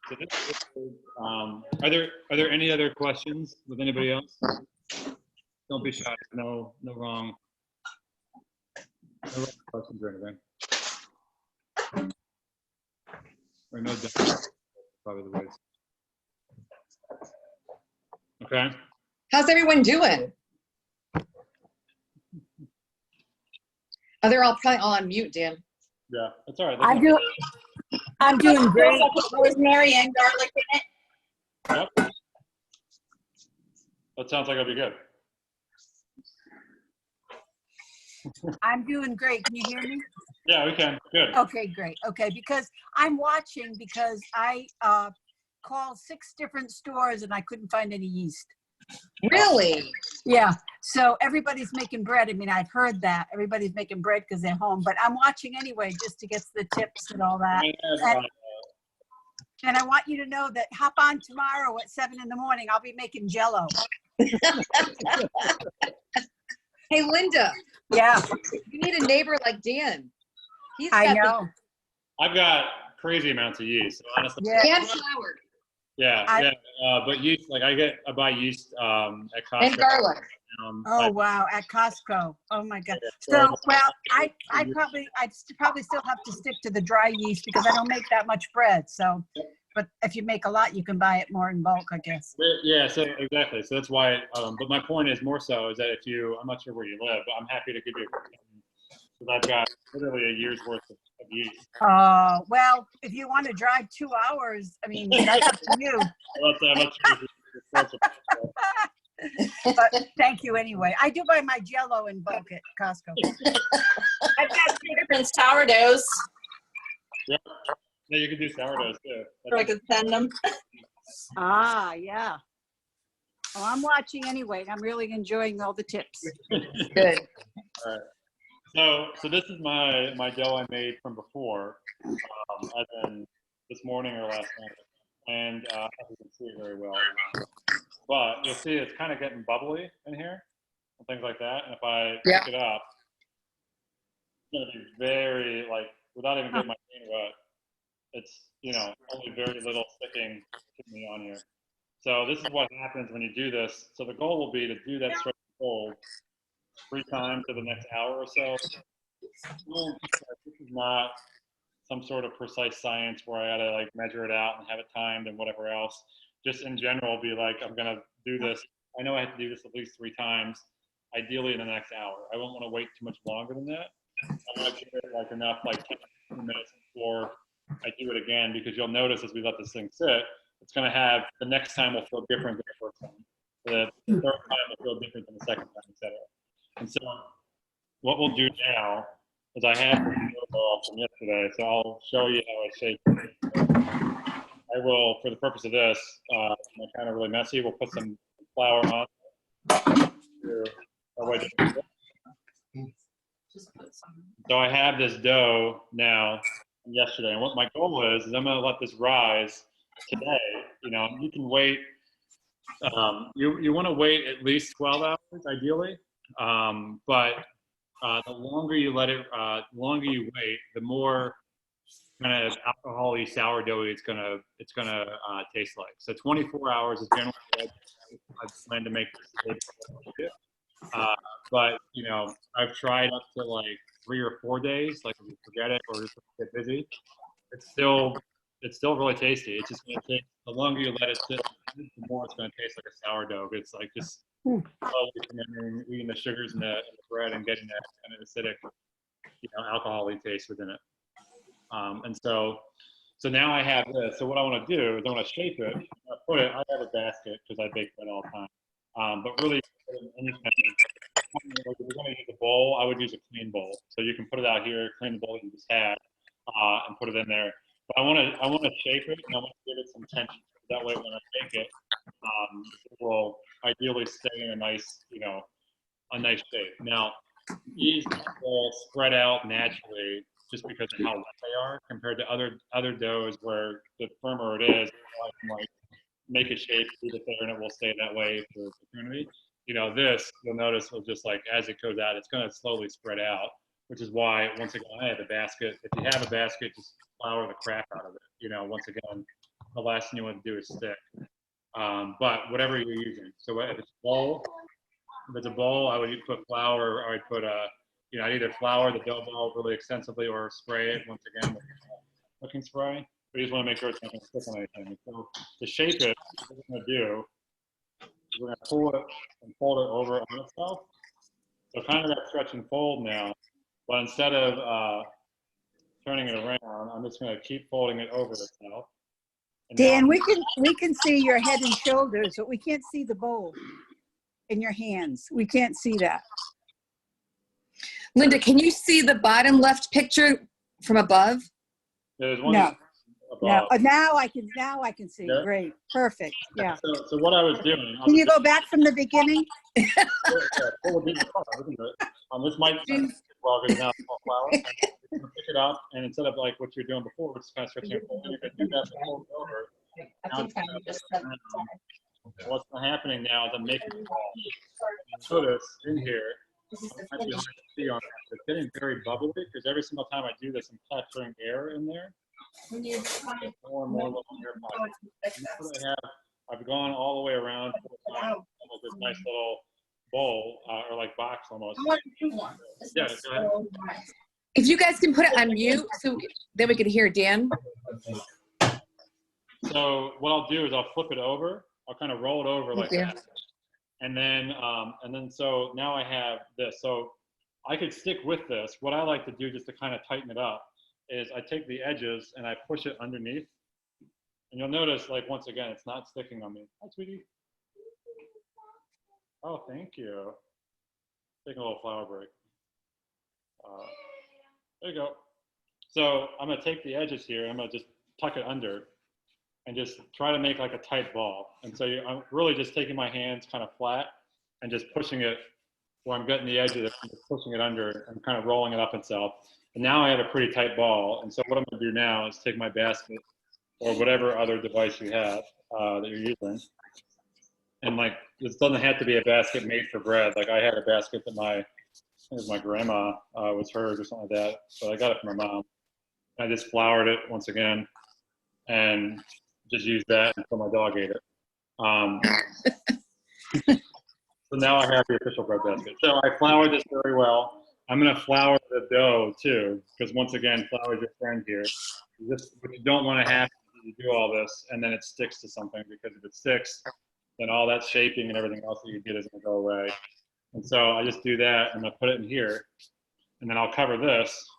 So this is, are there any other questions with anybody else? Don't be shy. No wrong questions or anything. Or no doubt. Probably the way. Okay. How's everyone doing? Oh, they're all probably all on mute, Dan. Yeah, that's all right. I'm doing great. Rosemary and garlic in it. Yep. That sounds like it'll be good. I'm doing great. Can you hear me? Yeah, we can. Good. Okay, great. Okay, because I'm watching because I called 6 different stores and I couldn't find any yeast. Really? Yeah. So everybody's making bread. I mean, I've heard that everybody's making bread because they're home, but I'm watching anyway just to get the tips and all that. And I want you to know that hop on tomorrow at 7 in the morning. I'll be making Jell-O. Hey, Linda. Yeah. You need a neighbor like Dan. I know. I've got crazy amounts of yeast. So honestly, Yeah. And flour. Yeah. But yeast, I buy yeast at Costco. And garlic. Oh wow, at Costco. Oh my God. So well, I probably still have to stick to the dry yeast because I don't make that much bread. So, but if you make a lot, you can buy it more in bulk, I guess. Yeah. So exactly. So that's why. But my point is more so is that I'm not sure where you live, but I'm happy to give you. Because I've got literally a year's worth of yeast. Well, if you want to drive 2 hours, I mean, that's up to you. But thank you anyway. I do buy my Jell-O in bulk at Costco. I've got 3 different sourdoughs, Yeah, you can do sourdoughs too. so I could send them. Ah, yeah. Well, I'm watching anyway, and I'm really enjoying all the tips. Good. All right. So this is my dough I made from before, as in this morning or last night, and as you can see very well. But you'll see it's kind of getting bubbly in here and things like that. And if I pick it up, it's going to be very, like, without even getting my hand wet, it's, you know, only very little sticking to me on here. So this is what happens when you do this. So the goal will be to do that stretch and fold 3 times for the next hour or so. This is not some sort of precise science where I gotta like measure it out and have it timed and whatever else. Just in general, be like, I'm gonna do this. I know I have to do this at least 3 times, ideally in the next hour. I won't want to wait too much longer than that. I want to give it like enough, like 10 minutes before I do it again, because you'll notice as we let this thing sit, it's gonna have, the next time will feel different than the first time. The third time will feel different than the second time, etc. And so what we'll do now is I have the dough from yesterday, so I'll show you how I shape it. I will, for the purpose of this, kind of really messy, we'll put some flour on. So I have this dough now from yesterday, and what my goal is I'm going to let this rise today. You know, you can wait. You want to wait at least 12 hours, ideally, but the longer you let it, the longer you wait, the more kind of alcohol-y sourdough it's gonna taste like. So 24 hours is generally what I plan to make this. But you know, I've tried up to like 3 or 4 days. Like if you forget it or just get busy, it's still really tasty. It's just gonna take, the longer you let it sit, the more it's gonna taste like a sourdough. It's like just slowly eating the sugars in the bread and getting that kind of acidic, you know, alcohol-y taste within it. And so now I have this. So what I want to do is I want to shape it. I have a basket because I bake bread all the time. But really, anything, like if you're going to use a bowl, I would use a clean bowl. So you can put it out here, clean the bowl that you just had, and put it in there. But I want to shape it, and I want to give it some tension. That way, when I bake it, it will ideally stay in a nice, you know, a nice shape. Now, these will spread out naturally just because of how wet they are compared to other doughs where the firmer it is, I can like make a shape, leave it there, and it will stay that way for eternity. You know, this, you'll notice, will just like, as it goes out, it's going to slowly spread out, which is why, once again, I have a basket. If you have a basket, just flour the crap out of it. You know, once again, the last thing you want to do is stick. But whatever you're using. So if it's a bowl, I would put flour, or I'd put you know, I'd either flour the dough ball really extensively or spray it once again with cooking spray. But you just want to make sure it's not going to stick on anything. So to shape it, what we're going to do is we're going to pull it and fold it over on itself. So kind of that stretch and fold now, but instead of turning it around, I'm just going to keep folding it over itself. And Dan, we can see your head and shoulders, but we can't see the bowl in your hands. We can't see that. Linda, can you see the bottom left picture from above? there's one No. above. Now I can see. Yeah. Great. Perfect. Yeah. So what I was doing, Can you go back from the beginning? this might well because now it's all flour. You can pick it up, and instead of like what you're doing before, which is kind of stretching it forward, you can do that and fold it over. What's happening now is I'm making a ball. Notice in here, it's getting very bubbly because every single time I do this, I'm capturing air in there. More and more little air pockets. I've gone all the way around almost this nice little bowl or like box almost. Yeah, go ahead. If you guys can put it on mute so then we can hear Dan. So what I'll do is I'll flip it over. I'll kind of roll it over like that. And then so now I have this. So I could stick with this. What I like to do just to kind of tighten it up is I take the edges and I push it underneath. And you'll notice, like, once again, it's not sticking on me. Hi, sweetie. Oh, thank you. Take a little flour break. There you go. So I'm gonna take the edges here. I'm gonna just tuck it under and just try to make like a tight ball. And so I'm really just taking my hands kind of flat and just pushing it where I'm getting the edge of it, and just pushing it under and kind of rolling it up itself. And now I have a pretty tight ball. And so what I'm gonna do now is take my basket or whatever other device you have that you're using. And like, this doesn't have to be a basket made for bread. Like I had a basket that I think it was my grandma was hers or something like that. So I got it from her mom. I just floured it once again and just used that until my dog ate it. So now I have the official bread basket. So I floured this very well. I'm gonna flour the dough too, because once again, flour is your friend here. What you don't wanna have is you do all this and then it sticks to something, because if it sticks, then all that shaping and everything else that you did is gonna go away. And so I just do that, and I'm gonna put it in here, and then I'll cover this,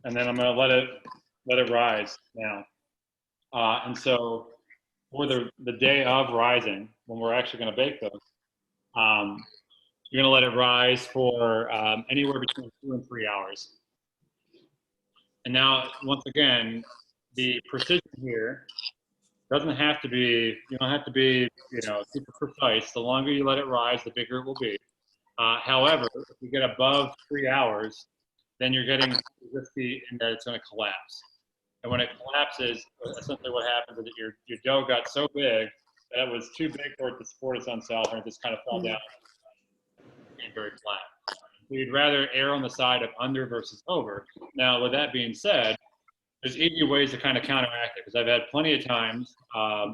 and then I'm gonna let it rise now. And so for the day of rising, when we're actually gonna bake those, you're gonna let it rise for anywhere between 2 and 3 hours. And now, once again, the precision here doesn't have to be, you don't have to be, super precise. The longer you let it rise, the bigger it will be. However, if you get above 3 hours, then you're getting risky in that it's going to collapse. And when it collapses, essentially what happens is that your dough got so big that it was too big for it to support its own self, and it just kind of fell down and very flat. So you'd rather err on the side of under versus over. Now, with that being said, there's easy ways to kind of counteract it, because I've had plenty of times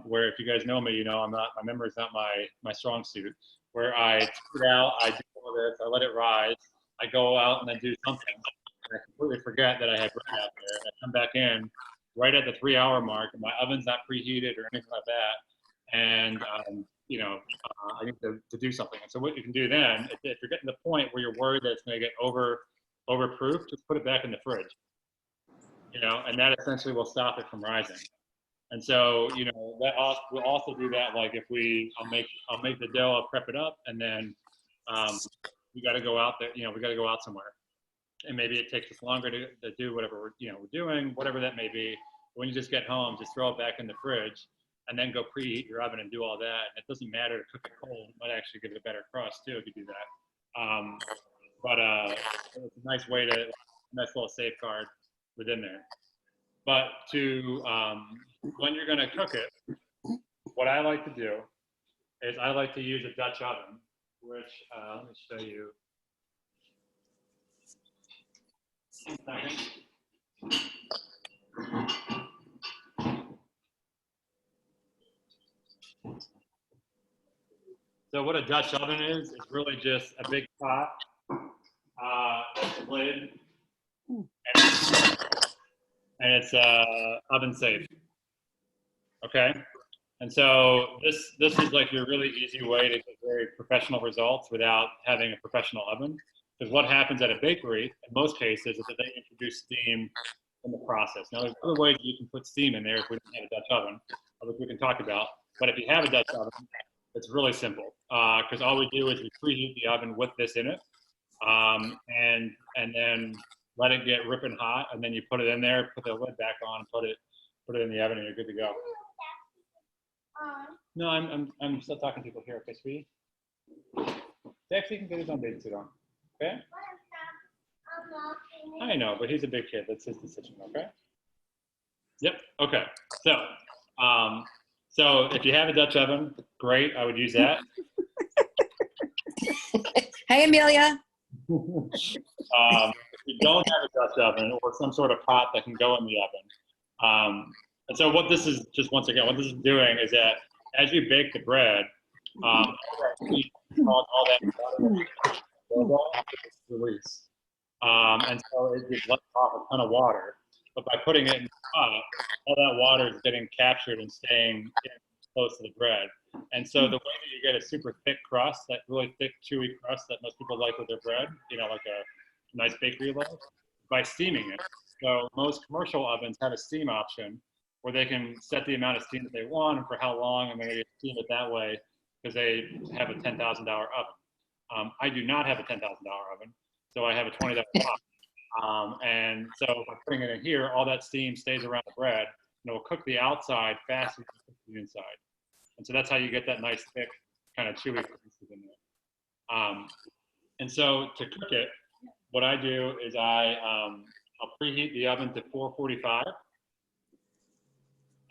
where, if you guys know me, my memory is not my strong suit, where I take it out, I do all this, I let it rise, I go out and then do something, and I completely forget that I have bread out there, and I come back in right at the 3 hour mark, and my oven's not preheated or anything like that, and I need to do something. And so what you can do then, if you're getting to the point where you're worried that it's going to get overproof, just put it back in the fridge. And that essentially will stop it from rising. And so, we'll also do that. Like if I'll make the dough, I'll prep it up, and then we got to go out there. We got to go out somewhere, and maybe it takes us longer to do whatever we're doing, whatever that may be. When you just get home, just throw it back in the fridge, and then go preheat your oven and do all that. And it doesn't matter to cook it cold; it might actually give it a better crust too if you do that. But it's a nice way to nice little safeguard within there. But when you're going to cook it, what I like to do is I like to use a Dutch oven, which let me show you. So what a Dutch oven is really just a big pot, lid, and it's oven safe. Okay, and so this is like your really easy way to get very professional results without having a professional oven. Because what happens at a bakery in most cases is that they introduce steam in the process. Now there's other ways you can put steam in there if we don't have a Dutch oven, which we can talk about. But if you have a Dutch oven, it's really simple, because all we do is we preheat the oven with this in it, and then let it get ripping hot, and then you put it in there, put the lid back on, put it in the oven, and you're good to go. No, I'm still talking to people here. Okay, sweetie. Jackson can get his own babysit on. Okay. I know, but he's a big kid. That's his decision. Okay. Yep. Okay. So if you have a Dutch oven, great. I would use that. Hey, Amelia. If you don't have a Dutch oven or some sort of pot that can go in the oven. And so what this is, just once again, what this is doing is that as you bake the bread, all that water is released. And so it just lets off a ton of water. But by putting it in the pot, all that water is getting captured and staying close to the bread. And so the way that you get a super thick crust, that really thick, chewy crust that most people like with their bread, like a nice bakery loaf, by steaming it. So most commercial ovens have a steam option where they can set the amount of steam that they want and for how long, and then they steam it that way. because they have a $10,000 oven. I do not have a $10,000 oven, so I have a $20 pot. And so by putting it in here, all that steam stays around the bread, and it will cook the outside faster than it cooks the inside. And so that's how you get that nice thick kind of chewy pieces in there. And so to cook it, what I do is I'll preheat the oven to 445,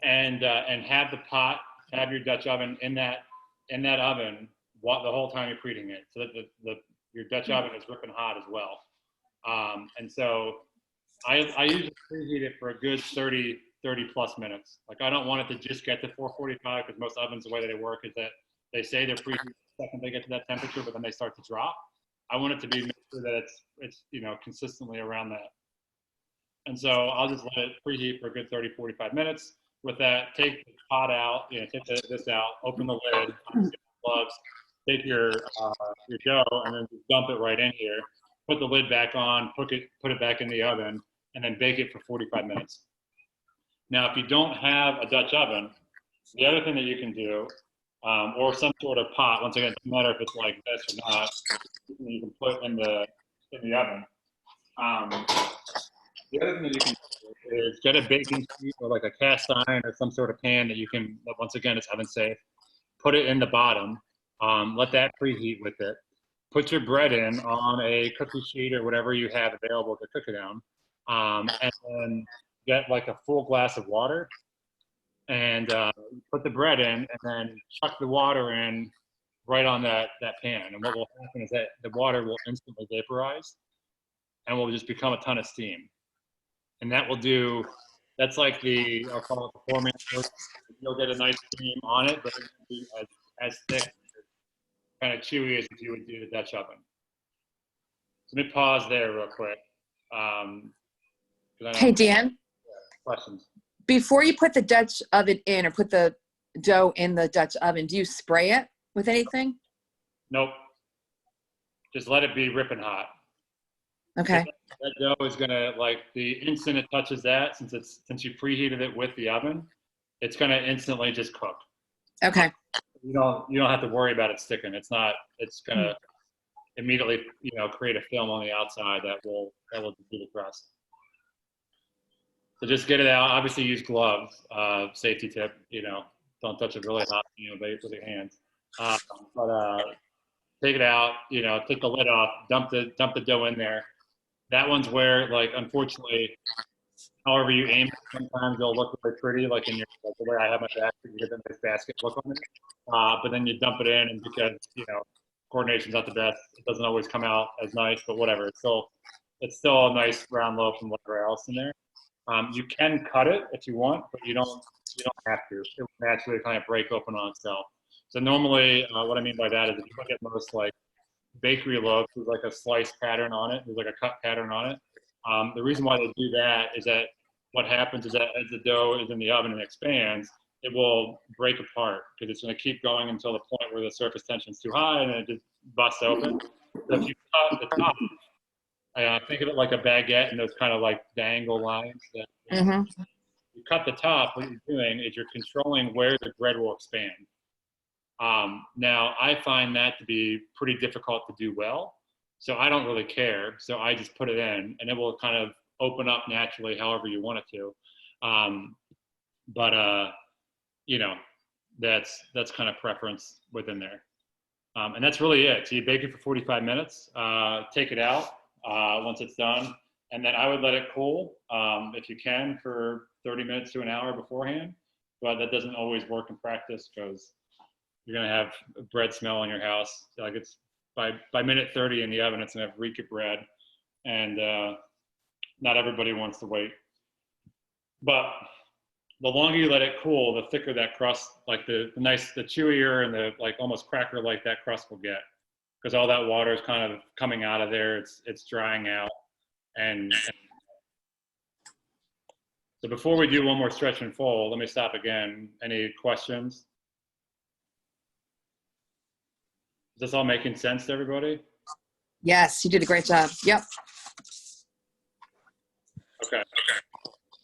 and have the pot, have your Dutch oven in that oven the whole time you're preheating it, so that your Dutch oven is ripping hot as well. And so I usually preheat it for a good 30 plus minutes. Like, I don't want it to just get to 445, because most ovens, the way that they work is that they say they're preheating the second they get to that temperature, but then they start to drop. I want it to be, make sure that it's consistently around that. And so I'll just let it preheat for a good 30, 45 minutes. With that, take the pot out, take this out, open the lid, gloves, take your dough, and then just dump it right in here. Put the lid back on, put it back in the oven, and then bake it for 45 minutes. Now, if you don't have a Dutch oven, the other thing that you can do, or some sort of pot, once again, it doesn't matter if it's like this or not, you can put in the oven. The other thing that you can do is get a baking sheet or like a cast iron or some sort of pan that you can, once again, it's oven safe. Put it in the bottom, let that preheat with it. Put your bread in on a cookie sheet or whatever you have available to cook it on, and then get like a full glass of water, and put the bread in, and then chuck the water in right on that pan. And what will happen is that the water will instantly vaporize and will just become a ton of steam. And that will do, that's like I'll call it the 4 minute. You'll get a nice steam on it, but it won't be as thick, kind of chewy as if you would do the Dutch oven. So let me pause there real quick. Hey, Dan, Questions? before you put the Dutch oven in or put the dough in the Dutch oven, do you spray it with anything? Nope. Just let it be ripping hot. Okay. That dough is gonna, like, the instant it touches that, since you preheated it with the oven, it's gonna instantly just cook. Okay. You don't have to worry about it sticking. It's gonna immediately, create a film on the outside that will do the crust. So just get it out. Obviously use gloves. Safety tip, don't touch it really hot, with your hands. But take it out, take the lid off, dump the dough in there. That one's where, like, unfortunately, however you aim it, sometimes they'll look really pretty, like in like the way I have my basket, you get a nice basket look on it. But then you dump it in, and because, coordination's not the best, it doesn't always come out as nice, but whatever. It's still a nice round loaf and whatever else in there. You can cut it if you want, but you don't have to. It will naturally kind of break open on itself. So normally, what I mean by that is, if you look at most like bakery loaves, there's like a slice pattern on it. There's like a cut pattern on it. The reason why they do that is that what happens is that as the dough is in the oven and expands, it will break apart, because it's going to keep going until the point where the surface tension is too high, and then it just busts open. So if you cut the top, think of it like a baguette and those kind of like dangle lines. You cut the top, what you're doing is you're controlling where the bread will expand. Now, I find that to be pretty difficult to do well, so I don't really care. So I just put it in, and it will kind of open up naturally however you want it to. That's kind of preference within there. And that's really it. So you bake it for 45 minutes, take it out once it's done, and then I would let it cool, if you can, for 30 minutes to an hour beforehand. But that doesn't always work in practice, because you're gonna have a bread smell in your house. Like, it's by minute 30 in the oven, it's gonna have reek of bread, and not everybody wants to wait. But the longer you let it cool, the thicker that crust, like the chewier and the like almost cracker like that crust will get, because all that water is kind of coming out of there. It's drying out, and so before we do one more stretch and fold, let me stop again. Any questions? Is this all making sense to everybody? Yes, you did a great job. Yep. Okay.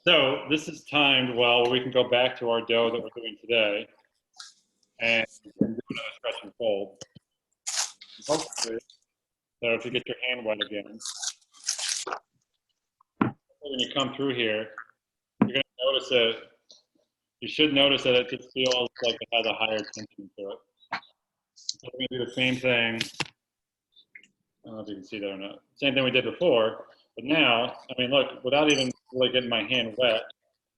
So this is timed well. We can go back to our dough that we're doing today. and you can do another stretch and fold. Hopefully, so if you get your hand wet again, when you come through here, you're going to notice that you should notice that it just feels like it has a higher tension to it. So we're going to do the same thing. I don't know if you can see that or not. Same thing we did before, but now, I mean, look, without even really getting my hand wet,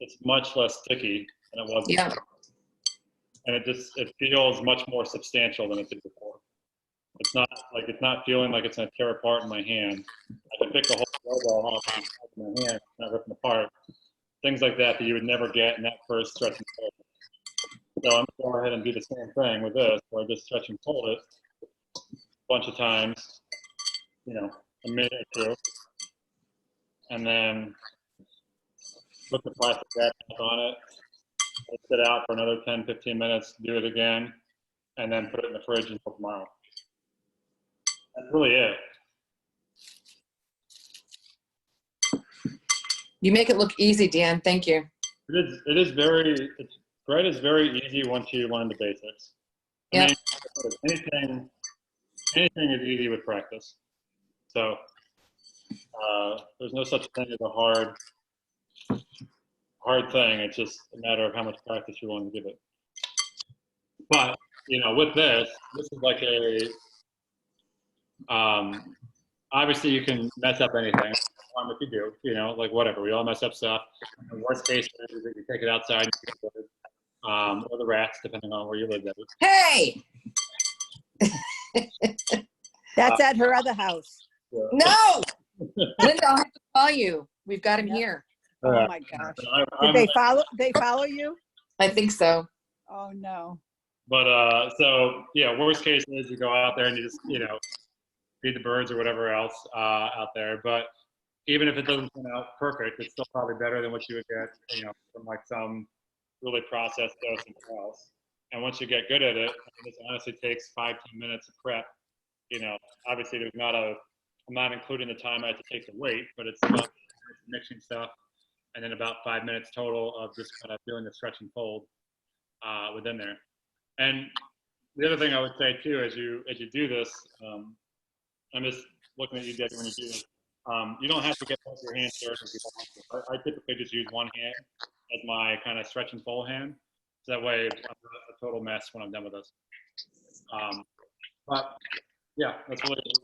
it's much less sticky than it was Yeah. before. And it feels much more substantial than it did before. It's not feeling like it's going to tear apart in my hand. I can pick the whole snowball off in my hand, not ripping apart. Things like that you would never get in that first stretch and fold. So I'm going to go ahead and do the same thing with this, where I just stretch and fold it a bunch of times, you know, a minute or two, and then put the plastic wrap on it, let it out for another 10, 15 minutes, do it again, and then put it in the fridge until tomorrow. That's really it. You make it look easy, Dan. Thank you. It is very, bread is very easy once you learn the basics. Yeah. I mean, anything is easy with practice. So there's no such thing as a hard thing. It's just a matter of how much practice you're willing to give it. But, you know, with this is like a, obviously you can mess up anything. If you do, you know, like whatever, we all mess up stuff. The worst case is that you take it outside and you get it, or the rats, depending on where you live. Hey! That's at her other house. Yeah. No! Linda, I'll have to call you. We've got him here. Oh my gosh. I'm- Did they follow you? I think so. Oh no. But so yeah, worst case is you go out there and you just, you know, feed the birds or whatever else out there. But even if it doesn't turn out perfect, it's still probably better than what you would get, you know, from like some really processed dough somewhere else. And once you get good at it, I mean, this honestly takes 5-10 minutes of prep. You know, obviously there's not I'm not including the time I have to take the weight, but it's about mixing stuff, and then about 5 minutes total of just kind of doing the stretch and fold within there. And the other thing I would say too, as you do this, I'm just looking at you, Debbie, when you do this. You don't have to get both your hands dirty if you don't want to. I typically just use one hand as my kind of stretch and fold hand. So that way I'm not a total mess when I'm done with this. But yeah, that's really it.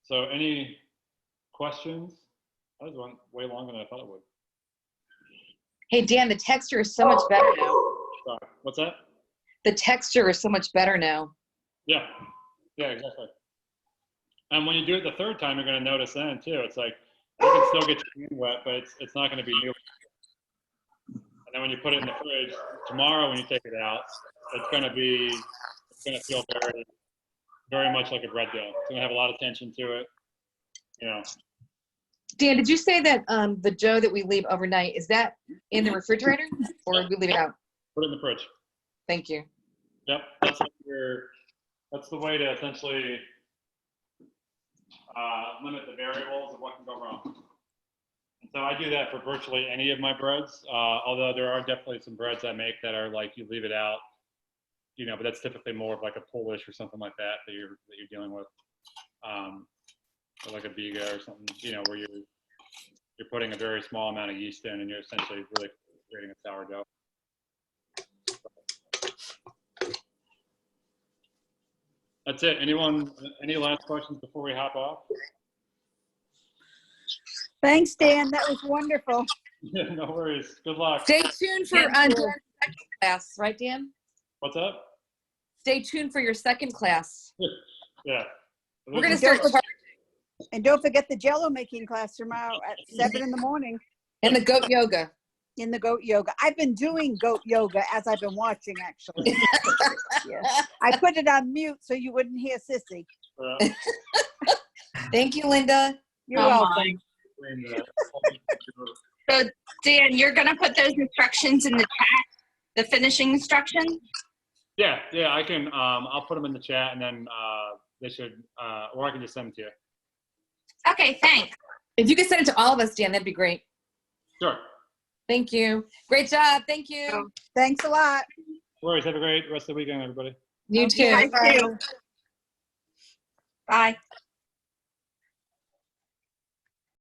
So any questions? That was way longer than I thought it would. Hey, Dan, the texture is so much better now. Sorry, what's that? The texture is so much better now. Yeah, exactly. And when you do it the third time, you're going to notice then too. It's like you can still get your hand wet, but it's not going to be new. And then when you put it in the fridge tomorrow, when you take it out, it's going to feel very, very much like a bread dough. It's going to have a lot of tension to it. You know. Dan, did you say that the dough that we leave overnight, is that in the refrigerator or we leave it out? Put it in the fridge. Thank you. Yep, that's the way to essentially limit the variables of what can go wrong. And so I do that for virtually any of my breads, although there are definitely some breads I make that are like you leave it out, you know, but that's typically more of like a Polish or something like that you're dealing with, or like a Biga or something, you know, where you're putting a very small amount of yeast in and you're essentially really creating a sourdough. That's it. Any last questions before we hop off? Thanks, Dan. That was wonderful. Yeah, no worries. Good luck. Stay tuned for Dan's second class, right, Dan? What's up? Stay tuned for your second class. Yeah. We're going to start And don't forget the Jello making class tomorrow at 7 in the morning. in the goat yoga. In the goat yoga. I've been doing goat yoga as I've been watching, actually. Yes. I put it on mute so you wouldn't hear Sissy. Thank you, Linda. You're welcome. So Dan, you're gonna put those instructions in the chat, the finishing instructions? Yeah, I can, I'll put them in the chat and then they should, or I can just send them to you. Okay, thanks. If you could send it to all of us, Dan, that'd be great. Sure. Thank you. Great job. Thank you. Thanks a lot. No worries. Have a great rest of the weekend, everybody. You Okay, too. Bye.